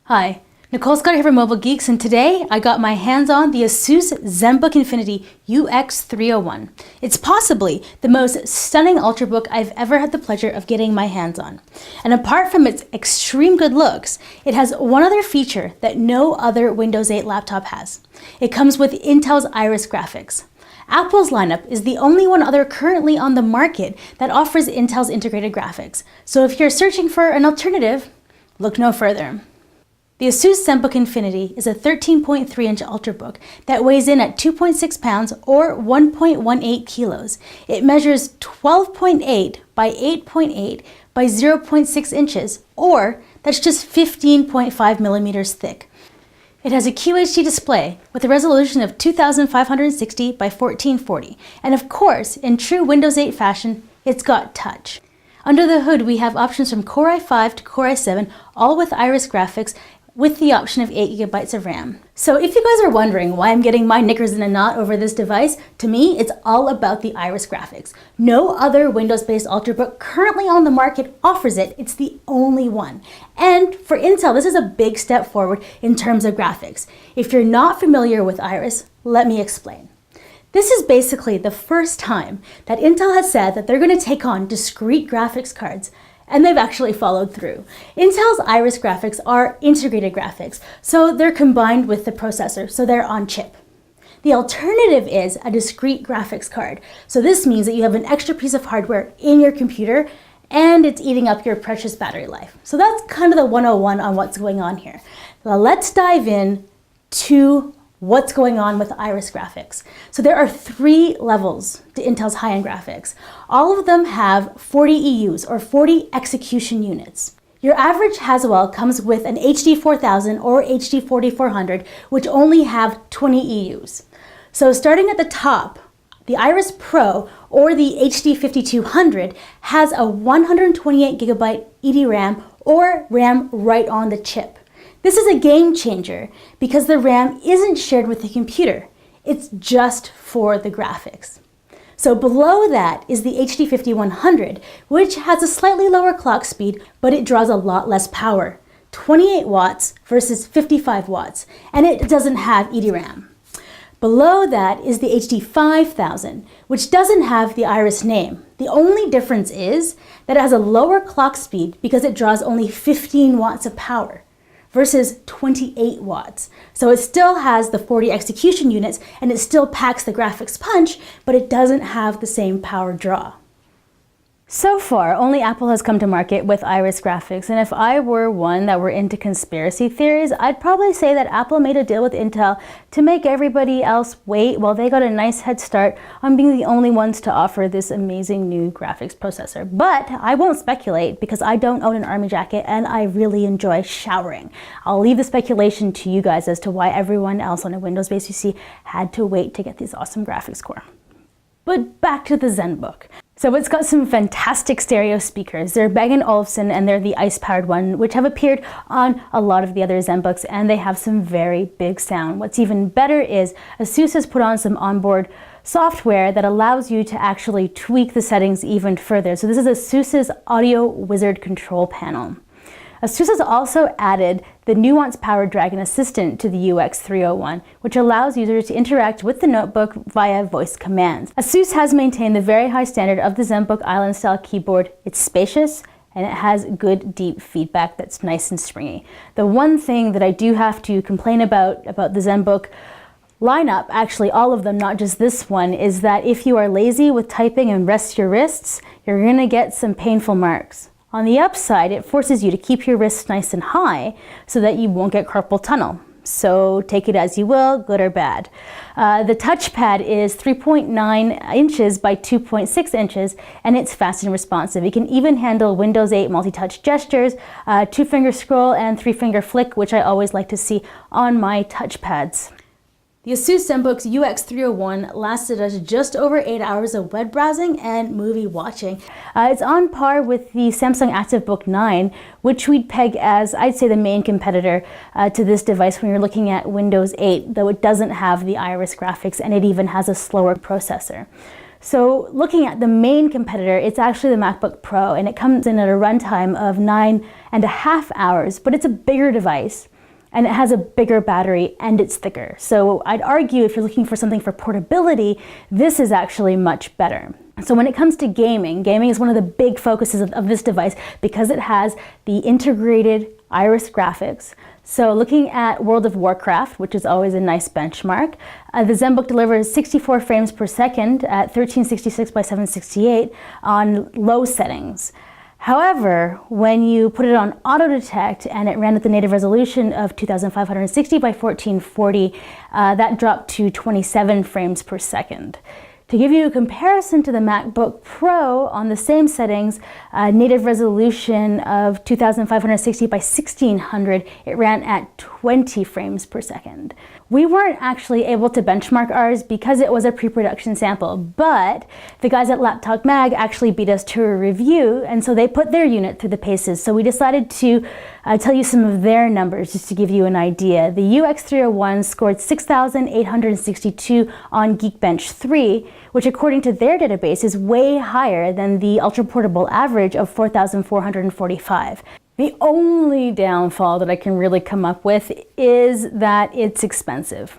Hi, Nicole Scott here from Mobile Geeks, and today I got my hands on the ASUS Zenbook Infinity UX301. It's possibly the most stunning Ultrabook I've ever had the pleasure of getting my hands on. And apart from its extreme good looks, it has one other feature that no other Windows 8 laptop has. It comes with Intel's Iris graphics. Apple's lineup is the only one other currently on the market that offers Intel's integrated graphics. So if you're searching for an alternative, look no further. The ASUS Zenbook Infinity is a 13.3-inch Ultrabook that weighs in at 2.6 pounds or 1.18 kilos. It measures 12.8 by 8.8 by 0.6 inches, or that's just 15.5 millimeters thick. It has a QHD display with a resolution of 2560 by 1440. And of course, in true Windows 8 fashion, it's got touch. Under the hood, we have options from Core i5 to Core i7, all with Iris graphics, with the option of 8 GB of RAM. So if you guys are wondering why I'm getting my knickers in a knot over this device, to me, it's all about the Iris graphics. No other Windows-based Ultrabook currently on the market offers it. It's the only one. And for Intel, this is a big step forward in terms of graphics. If you're not familiar with Iris, let me explain. This is basically the first time that Intel has said that they're going to take on discrete graphics cards, and they've actually followed through. Intel's Iris graphics are integrated graphics, so they're combined with the processor, so they're on chip. The alternative is a discrete graphics card. So this means that you have an extra piece of hardware in your computer and it's eating up your precious battery life. So that's kind of the 101 on what's going on here. Now let's dive in to what's going on with Iris graphics. So there are 3 levels to Intel's high-end graphics. All of them have 40 EUs, or 40 execution units. Your average Haswell comes with an HD 4000 or HD 4400, which only have 20 EUs. So starting at the top, the Iris Pro or the HD 5200 has a 128 GB EDRAM or RAM right on the chip. This is a game changer because the RAM isn't shared with the computer. It's just for the graphics. So below that is the HD 5100, which has a slightly lower clock speed, but it draws a lot less power, 28 watts versus 55 watts, and it doesn't have EDRAM. Below that is the HD 5000, which doesn't have the Iris name. The only difference is that it has a lower clock speed because it draws only 15 watts of power versus 28 watts. So it still has the 40 execution units and it still packs the graphics punch, but it doesn't have the same power draw. So far, only Apple has come to market with Iris graphics, and if I were one that were into conspiracy theories, I'd probably say that Apple made a deal with Intel to make everybody else wait while they got a nice head start on being the only ones to offer this amazing new graphics processor. But I won't speculate because I don't own an army jacket and I really enjoy showering. I'll leave the speculation to you guys as to why everyone else on a Windows-based PC had to wait to get this awesome graphics core. But back to the Zenbook. So it's got some fantastic stereo speakers. They're Bang & Olufsen and they're the ice-powered one, which have appeared on a lot of the other Zenbooks, and they have some very big sound. What's even better is ASUS has put on some onboard software that allows you to actually tweak the settings even further. So this is ASUS's Audio Wizard control panel. ASUS has also added the Nuance Powered Dragon Assistant to the UX301, which allows users to interact with the notebook via voice commands. ASUS has maintained the very high standard of the Zenbook Island-style keyboard. It's spacious, and it has good deep feedback that's nice and springy. The one thing that I do have to complain about the Zenbook lineup, actually all of them, not just this one, is that if you are lazy with typing and rest your wrists, you're gonna get some painful marks. On the upside, it forces you to keep your wrists nice and high so that you won't get carpal tunnel. So take it as you will, good or bad. The touchpad is 3.9 inches by 2.6 inches, and it's fast and responsive. It can even handle Windows 8 multi-touch gestures, 2-finger scroll, and 3-finger flick, which I always like to see on my touchpads. The ASUS Zenbook's UX301 lasted us just over 8 hours of web browsing and movie watching. It's on par with the Samsung ActiveBook 9, which we'd peg as, I'd say, the main competitor to this device when you're looking at Windows 8, though it doesn't have the Iris graphics and it even has a slower processor. So looking at the main competitor, it's actually the MacBook Pro, and it comes in at a runtime of 9.5 hours, but it's a bigger device and it has a bigger battery and it's thicker. So I'd argue if you're looking for something for portability, this is actually much better. So when it comes to gaming is one of the big focuses of this device because it has the integrated Iris graphics. So looking at World of Warcraft, which is always a nice benchmark, the Zenbook delivers 64 frames per second at 1366 by 768 on low settings. However, when you put it on auto detect and it ran at the native resolution of 2560 by 1440, that dropped to 27 frames per second. To give you a comparison to the MacBook Pro on the same settings, native resolution of 2560 by 1600, it ran at 20 frames per second. We weren't actually able to benchmark ours because it was a pre-production sample, but the guys at Laptop Mag actually beat us to a review, and so they put their unit through the paces. So we decided to tell you some of their numbers just to give you an idea. The UX301 scored 6,862 on Geekbench 3, which according to their database is way higher than the ultra-portable average of 4,445. The only downfall that I can really come up with is that it's expensive.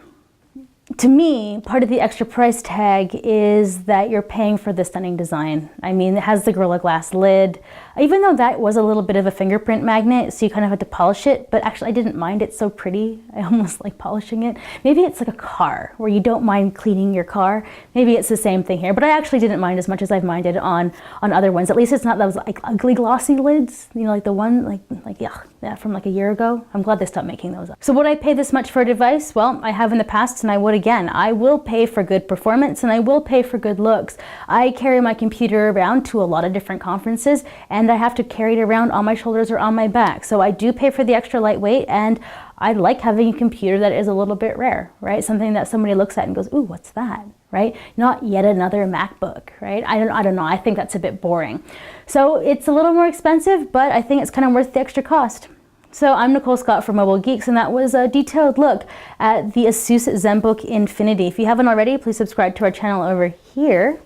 To me, part of the extra price tag is that you're paying for the stunning design. I mean, it has the Gorilla Glass lid, even though that was a little bit of a fingerprint magnet, so you kind of had to polish it, but actually I didn't mind. It's so pretty. I almost like polishing it. Maybe it's like a car where you don't mind cleaning your car. Maybe it's the same thing here, but I actually didn't mind as much as I've minded on other ones. At least it's not those like ugly glossy lids, you know, like the one yeah, from like a year ago. I'm glad they stopped making those. So would I pay this much for a device? Well, I have in the past and I would again. I will pay for good performance and I will pay for good looks. I carry my computer around to a lot of different conferences and I have to carry it around on my shoulders or on my back. So I do pay for the extra lightweight, and I like having a computer that is a little bit rare, right? Something that somebody looks at and goes, ooh, what's that, right? Not yet another MacBook, right? I don't know. I think that's a bit boring. So it's a little more expensive, but I think it's kind of worth the extra cost. So I'm Nicole Scott for Mobile Geeks, and that was a detailed look at the ASUS Zenbook Infinity. If you haven't already, please subscribe to our channel over here.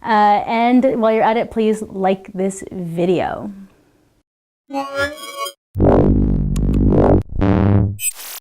And while you're at it, please like this video.